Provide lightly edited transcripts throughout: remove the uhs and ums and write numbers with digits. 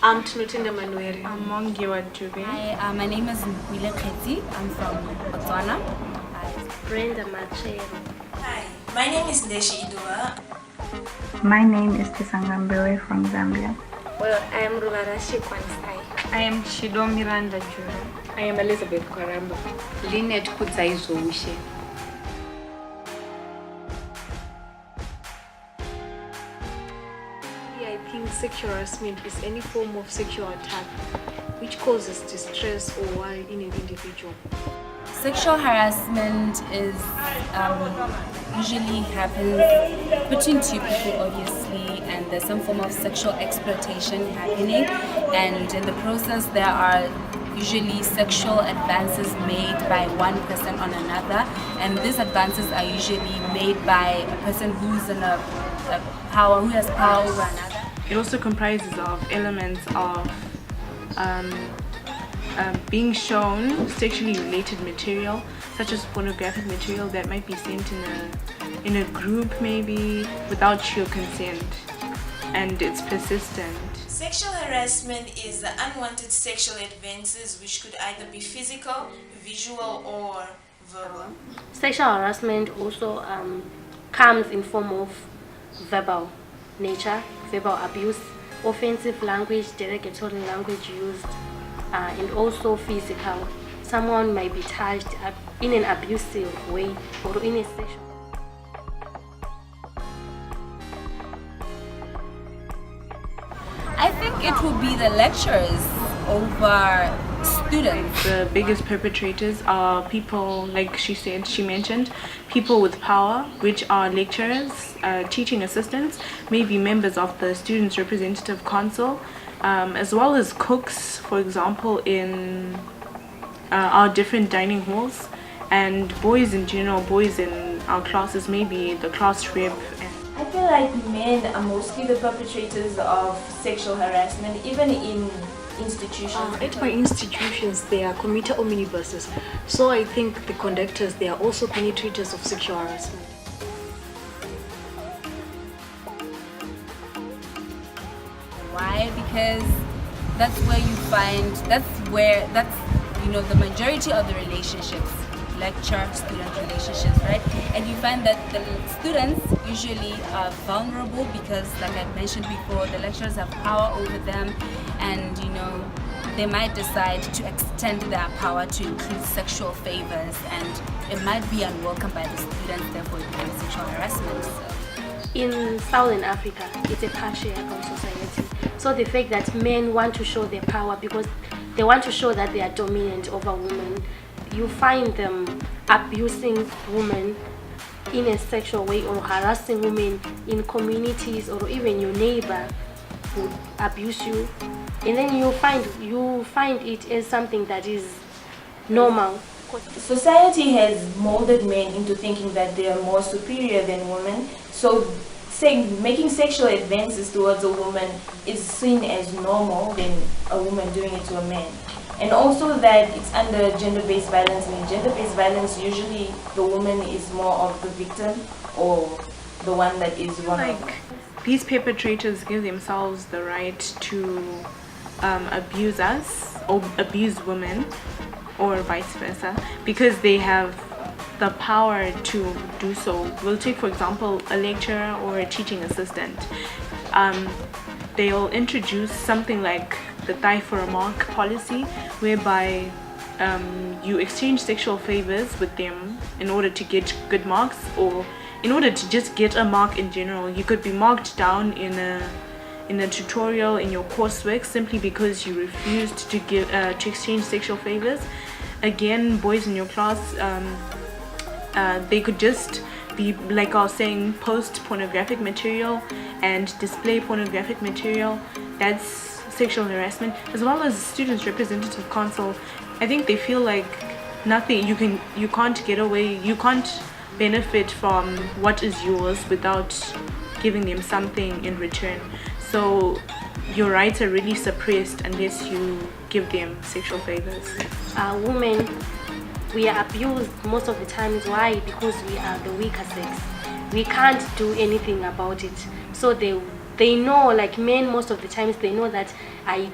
I'm Tinotenda Manueri. I'm Mongiwa Jube. Hi, my name is Wile Kheti. I'm from Botswana. Brenda Machero. Hi, my name is Ndeshi Idua. My name is Tisangambewe from Zambia. Well, I am Ruvarashi Kwansai. I am Shido Miranda Jure. I am Elizabeth Kwaramba. Lynette Kudzaizoushe. I think sexual harassment is any form of sexual attack which causes distress or worry in an individual. Sexual harassment is usually happens between two people, obviously, and there's some form of sexual exploitation happening, and in the process there are usually sexual advances made by one person on another, and these advances are usually made by a person who's in a power, who has power over another. It also comprises of elements of being shown sexually related material, such as pornographic material that might be sent in a group, maybe without your consent, and it's persistent. Sexual harassment is the unwanted sexual advances which could either be physical, visual, or verbal. Sexual harassment also comes in form of verbal nature, verbal abuse, offensive language, derogatory language used, and also physical. Someone might be touched in an abusive way or in a sexual. I think it will be the lecturers over students. The biggest perpetrators are people, like she mentioned, people with power, which are lecturers, teaching assistants, maybe members of the Students' Representative Council, as well as cooks, for example, in our different dining halls, and boys in general, boys in our classes, maybe the class rep. I feel like men are mostly the perpetrators of sexual harassment, even in institutions. At my institutions, there are commuter omnibuses, so I think the conductors, they are also penetrators of sexual harassment. Why? Because that's the majority of the relationships, lecturer-student relationships, right? And you find that the students usually are vulnerable because, like I mentioned before, the lecturers have power over them, and they might decide to extend their power to include sexual favors, and it might be unwelcome by the students, therefore it becomes sexual harassment. In Southern Africa, it's a patriarchal society. So the fact that men want to show their power because they want to show that they are dominant over women, you find them abusing women in a sexual way or harassing women in communities, or even your neighbor would abuse you, and then you find it as something that is normal. Society has molded men into thinking that they are more superior than women, so making sexual advances towards a woman is seen as normal than a woman doing it to a man. And also that it's under gender-based violence, and in gender-based violence usually the woman is more of the victim or the one that is vulnerable. These perpetrators give themselves the right to abuse us or abuse women, or vice versa, because they have the power to do so. We'll take, for example, a lecturer or a teaching assistant. They'll introduce something like the die for a mark policy, whereby you exchange sexual favors with them in order to get good marks, or in order to just get a mark in general. You could be marked down in a tutorial, in your coursework, simply because you refused to exchange sexual favors. Again, boys in your class, they could just be, like I was saying, post pornographic material and display pornographic material. That's sexual harassment. As well as Students' Representative Council, I think they feel like nothing, you can't get away, you can't benefit from what is yours without giving them something in return. So your rights are really suppressed unless you give them sexual favors. Women, we are abused most of the times. Why? Because we are the weaker sex. We can't do anything about it. So they know, like men, most of the times they know that I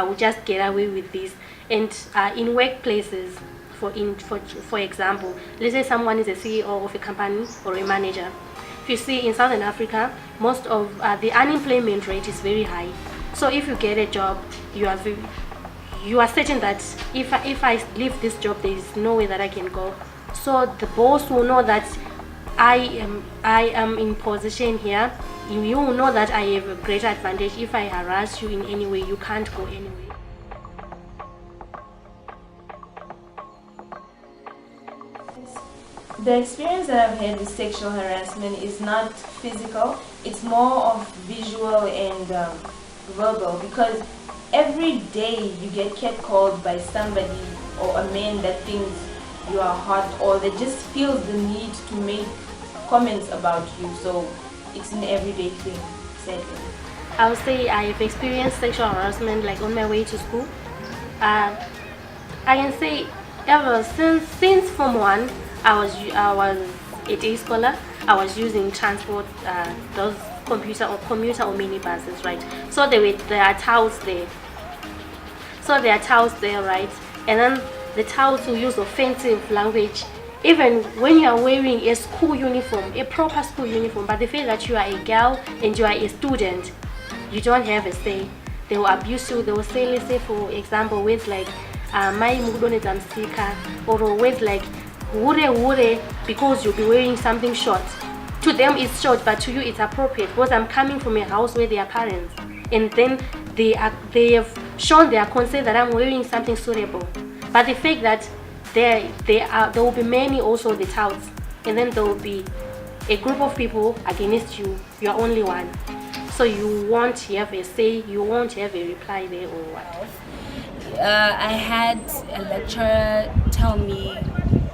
will just get away with this. And in workplaces, for example, let's say someone is a CEO of a company or a manager. If you see in Southern Africa, most of the unemployment rate is very high. So if you get a job, you are certain that if I leave this job, there is no way that I can go. So the boss will know that I am in position here. You will know that I have a greater advantage. If I harass you in any way, you can't go anywhere. The experience that I've had with sexual harassment is not physical, it's more of visual and verbal, because every day you get catcalled by somebody or a man that thinks you are hot, or that just feels the need to make comments about you. So it's an everyday thing, sadly. I would say I've experienced sexual harassment like on my way to school. I can say ever since Form 1, I was a day scholar. I was using transport, those commuter or minibuses, right? So there are towels there. Right? And then the towels will use offensive language, even when you are wearing a school uniform, a proper school uniform. But the fact that you are a girl and you are a student, you don't have a say. They will abuse you. They will say, let's say for example, words like "my mugdone tamsika," or words like "wure," because you'll be wearing something short. To them it's short, but to you it's appropriate, because I'm coming from a house where there are parents, and then they have shown their consent that I'm wearing something suitable. But the fact that there will be many also the touts, and then there will be a group of people against you. You are only one, so you won't have a say, you won't have a reply there or what. I had a lecturer tell me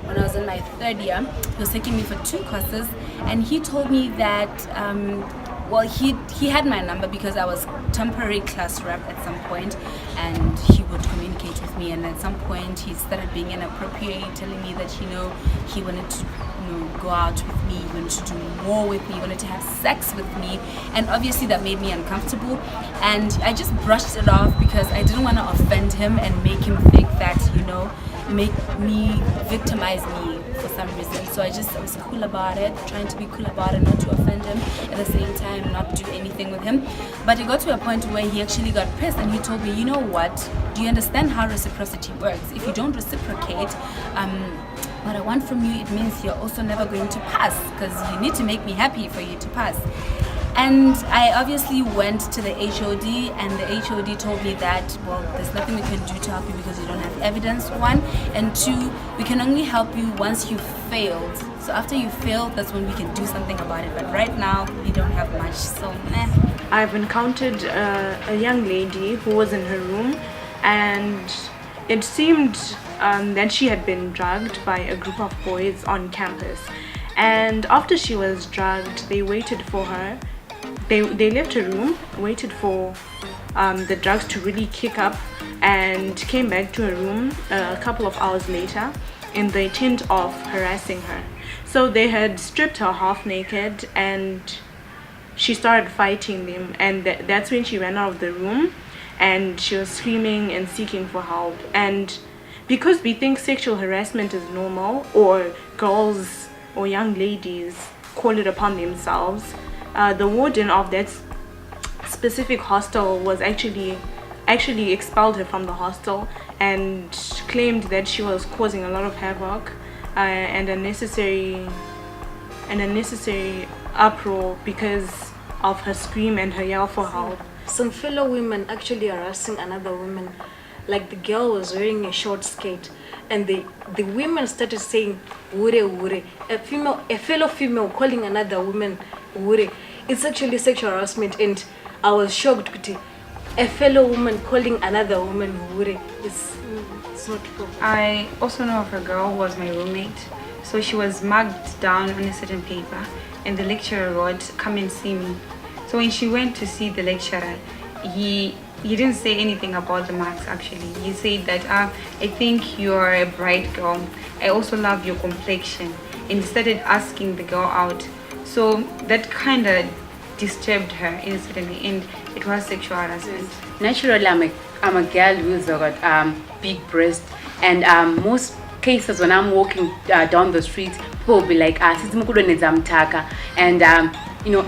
when I was in my third year. He was taking me for 2 courses, and he told me that he had my number because I was temporary class rep at some point, and he would communicate with me. And at some point he started being inappropriate, telling me that he wanted to go out with me, he wanted to do more with me, he wanted to have sex with me, and obviously that made me uncomfortable. And I just brushed it off because I didn't want to offend him and make him think that victimize me for some reason. So I was cool about it, trying to be cool about it, not to offend him, at the same time not do anything with him. But it got to a point where he actually got pissed, and he told me, you know what, do you understand how reciprocity works? If you don't reciprocate what I want from you, it means you're also never going to pass, because you need to make me happy for you to pass. And I obviously went to the HOD, and the HOD told me that, well, there's nothing we can do to help you because you don't have evidence, 1, and 2, we can only help you once you've failed. So after you failed, that's when we can do something about it. But right now, we don't have much, so meh. I've encountered a young lady who was in her room, and it seemed that she had been drugged by a group of boys on campus. And after she was drugged, they waited for her. They left her room, waited for the drugs to really kick up, and came back to her room a couple of hours later in the intent of harassing her. So they had stripped her half naked, and she started fighting them, and that's when she ran out of the room, and she was screaming and seeking for help. And because we think sexual harassment is normal, or girls or young ladies call it upon themselves, the warden of that specific hostel was actually expelled her from the hostel, and claimed that she was causing a lot of havoc and unnecessary uproar because of her scream and her yell for help. Some fellow women actually harassing another woman. Like the girl was wearing a short skirt, and the women started saying "wure wure." A fellow female calling another woman "wure." It's actually sexual harassment, and I was shocked. A fellow woman calling another woman "wure." It's not proper. I also know of a girl who was my roommate. So she was marked down on a certain paper, and the lecturer wrote, "Come and see me." So when she went to see the lecturer, he didn't say anything about the marks. Actually, he said that I think you're a bright girl, I also love your complexion, and he started asking the girl out. So that kind of disturbed her in a certain way, and it was sexual harassment. Naturally, I'm a girl who's got big breasts, and most cases when I'm walking down the street, people will be like, "Sisi mukulu nezamtaka," and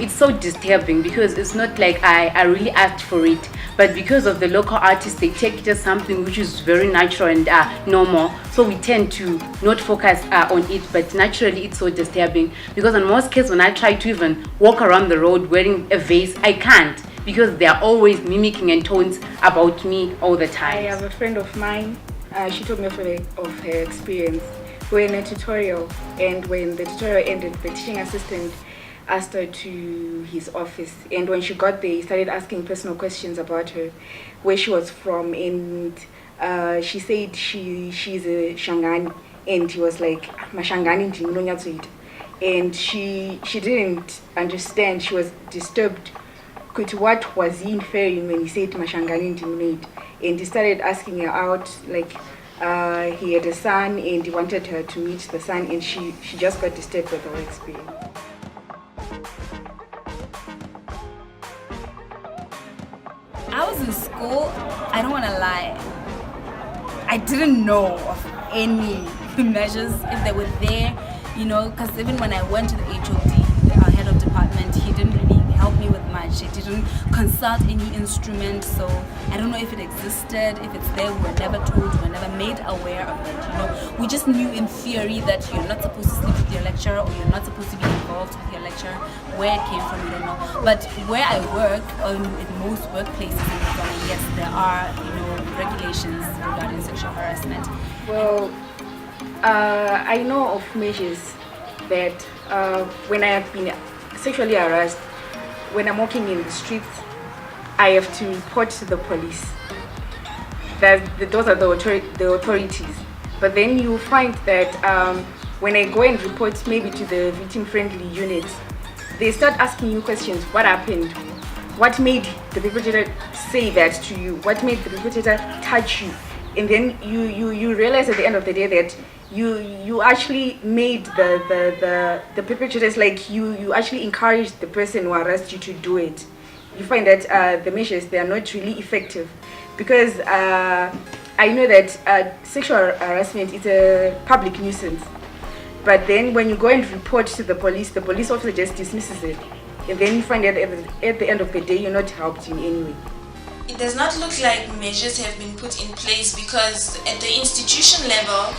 it's so disturbing because it's not like I really asked for it, but because of the local artists, they take it as something which is very natural and normal. So we tend to not focus on it, but naturally it's so disturbing because in most cases when I try to even walk around the road wearing a vest, I can't because they are always mimicking and tones about me all the time. I have a friend of mine. She told me of her experience. We were in a tutorial, and when the tutorial ended, the teaching assistant asked her to his office, and when she got there, he started asking personal questions about her, where she was from, and she said she's a Shangani, and he was like, "Mashangani ndinonyatsoita," and she didn't understand. She was disturbed. What was he inferring when he said Mashangani ndinoita? And he started asking her out, like he had a son and he wanted her to meet the son, and she just got disturbed with her experience. I was in school, I don't want to lie, I didn't know of any measures if they were there, because even when I went to the HOD, our head of department, he didn't really help me with much. He didn't consult any instrument, so I don't know if it existed, if it's there. We were never told, we were never made aware of it. We just knew in theory that you're not supposed to sleep with your lecturer, or you're not supposed to be involved with your lecturer. Where it came from, we don't know. But where I work, in most workplaces in Ghana, yes, there are regulations regarding sexual harassment. Well, I know of measures that when I have been sexually harassed, when I'm walking in the streets, I have to report to the police. Those are the authorities. But then you find that when I go and report maybe to the victim-friendly unit, they start asking you questions. What happened? What made the perpetrator say that to you? What made the perpetrator touch you? And then you realize at the end of the day that you actually made the perpetrators, like you actually encouraged the person who harassed you to do it. You find that the measures, they are not really effective, because I know that sexual harassment is a public nuisance, but then when you go and report to the police officer just dismisses it, and then you find that at the end of the day you're not helped in any way. It does not look like measures have been put in place, because at the institution level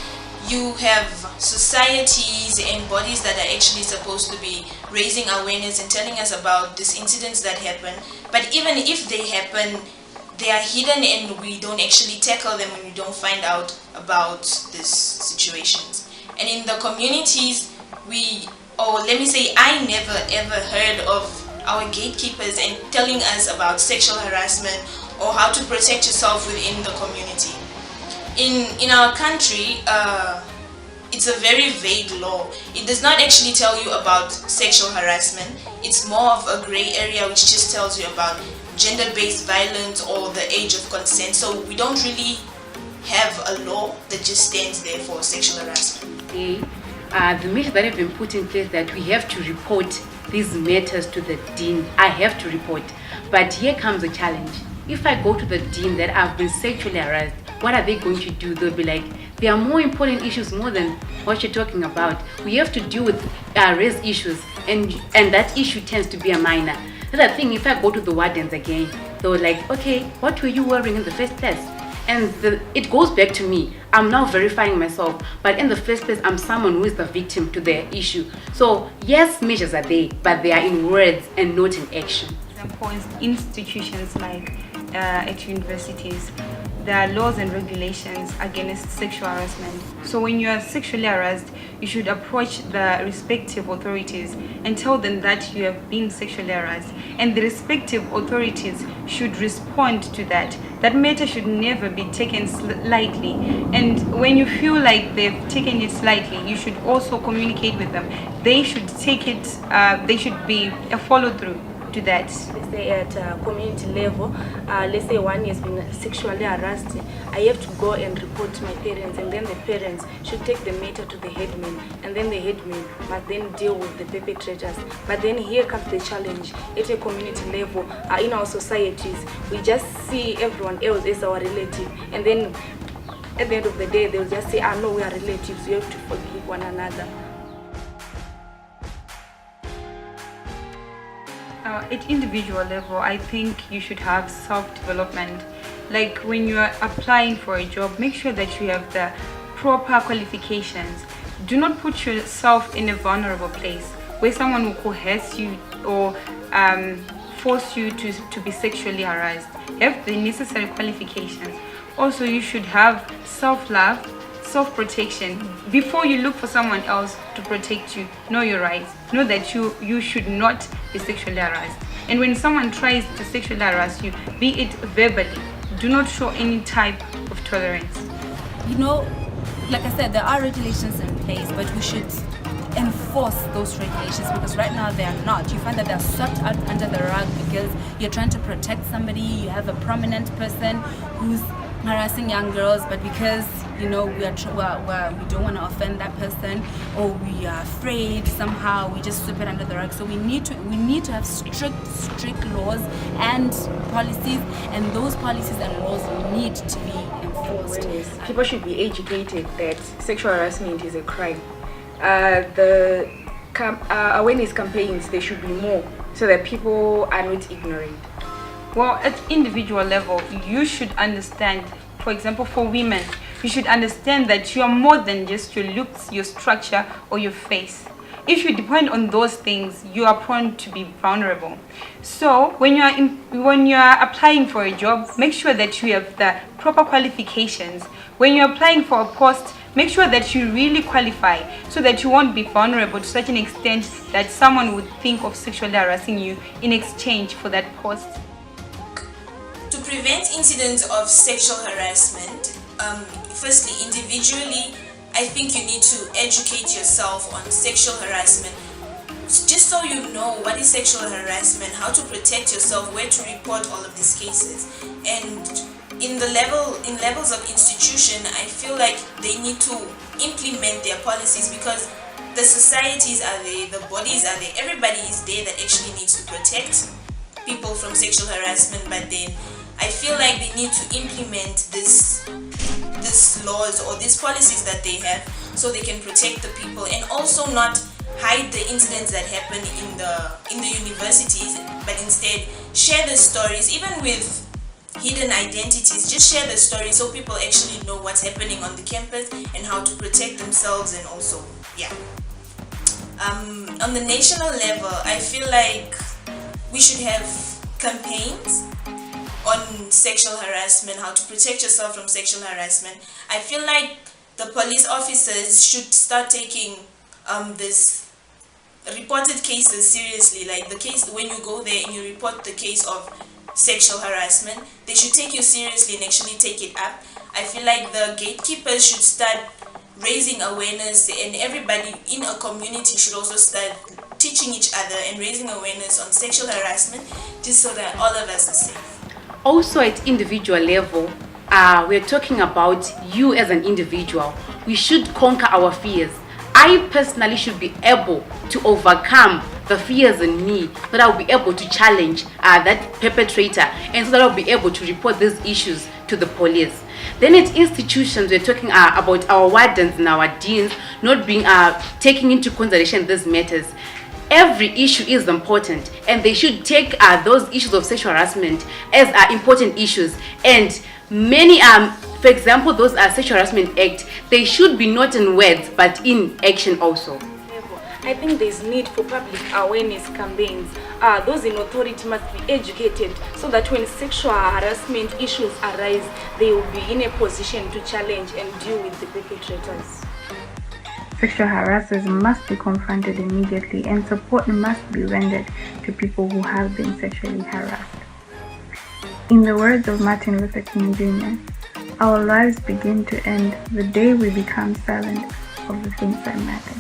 you have societies and bodies that are actually supposed to be raising awareness and telling us about these incidents that happen. But even if they happen, they are hidden and we don't actually tackle them when we don't find out about these situations. And in the communities, I never ever heard of our gatekeepers and telling us about sexual harassment or how to protect yourself within the community. In our country, it's a very vague law. It does not actually tell you about sexual harassment. It's more of a gray area which just tells you about gender-based violence or the age of consent. So we don't really have a law that just stands there for sexual harassment. The measures that have been put in place, that we have to report these matters to the dean. I have to report. But here comes a challenge. If I go to the dean that I've been sexually harassed, what are they going to do? They'll be like, there are more important issues more than what you're talking about. We have to deal with race issues, and that issue tends to be a minor. The other thing, if I go to the wardens again, they're like, okay, what were you wearing in the first place? And it goes back to me. I'm now verifying myself, but in the first place, I'm someone who is the victim to the issue. So yes, measures are there, but they are in words and not in action. For institutions like at universities, there are laws and regulations against sexual harassment. So when you are sexually harassed, you should approach the respective authorities and tell them that you have been sexually harassed, and the respective authorities should respond to that. That matter should never be taken lightly, and when you feel like they've taken it slightly, you should also communicate with them. They should take it, they should be a follow-through do that? Let's say at community level, let's say one has been sexually harassed, I have to go and report to my parents, and then the parents should take the matter to the headman, and then the headman must then deal with the perpetrators. But then here comes the challenge at a community level. In our societies, we just see everyone else as our relative, and then at the end of the day, they'll just say, no, we are relatives, we have to forgive one another. At individual level, I think you should have self-development. Like when you are applying for a job, make sure that you have the proper qualifications. Do not put yourself in a vulnerable place where someone will coerce you or force you to be sexually harassed. Have the necessary qualifications. Also, you should have self-love, self-protection. Before you look for someone else to protect you, know your rights. Know that you should not be sexually harassed. And when someone tries to sexually harass you, be it verbally, do not show any type of tolerance. You know, like I said, there are regulations in place, but we should enforce those regulations, because right now they are not. You find that they're swept out under the rug because you're trying to protect somebody. You have a prominent person who's harassing young girls, but because we don't want to offend that person, or we are afraid somehow, we just sweep it under the rug. So we need to have strict laws and policies, and those policies and laws need to be enforced. People should be educated that sexual harassment is a crime. The awareness campaigns, there should be more, so that people are not ignorant. Well, at individual level, you should understand, for example, for women, you should understand that you are more than just your looks, your structure, or your face. If you depend on those things, you are prone to be vulnerable. So when you are applying for a job, make sure that you have the proper qualifications. When you're applying for a post, make sure that you really qualify, so that you won't be vulnerable to such an extent that someone would think of sexually harassing you in exchange for that post. To prevent incidents of sexual harassment, firstly, individually, I think you need to educate yourself on sexual harassment, just so you know what is sexual harassment, how to protect yourself, where to report all of these cases. And in levels of institution, I feel like they need to implement their policies, because the societies are there, the bodies are there, everybody is there that actually needs to protect people from sexual harassment. But then I feel like they need to implement these laws or these policies that they have, so they can protect the people, and also not hide the incidents that happen in the universities, but instead share the stories, even with hidden identities. Just share the story so people actually know what's happening on the campus and how to protect themselves. And also, on the national level, I feel like we should have campaigns on sexual harassment, how to protect yourself from sexual harassment. I feel like the police officers should start taking this reported cases seriously. Like the case, when you go there and you report the case of sexual harassment, they should take you seriously and actually take it up. I feel like the gatekeepers should start raising awareness, and everybody in a community should also start teaching each other and raising awareness on sexual harassment, just so that all of us are safe. Also at individual level, we're talking about you as an individual. We should conquer our fears. I personally should be able to overcome the fears in me, so that I'll be able to challenge that perpetrator, and so that I'll be able to report these issues to the police. Then at institutions, we're talking about our wardens and our deans not being taking into consideration these matters. Every issue is important, and they should take those issues of sexual harassment as important issues. And many, for example, those Sexual Harassment Act, they should be not in words but in action also. I think there's need for public awareness campaigns. Those in authority must be educated, so that when sexual harassment issues arise, they will be in a position to challenge and deal with the perpetrators. Sexual harassers must be confronted immediately, and support must be rendered to people who have been sexually harassed. In the words of Martin Luther King Jr., our lives begin to end the day we become silent of the things that matter.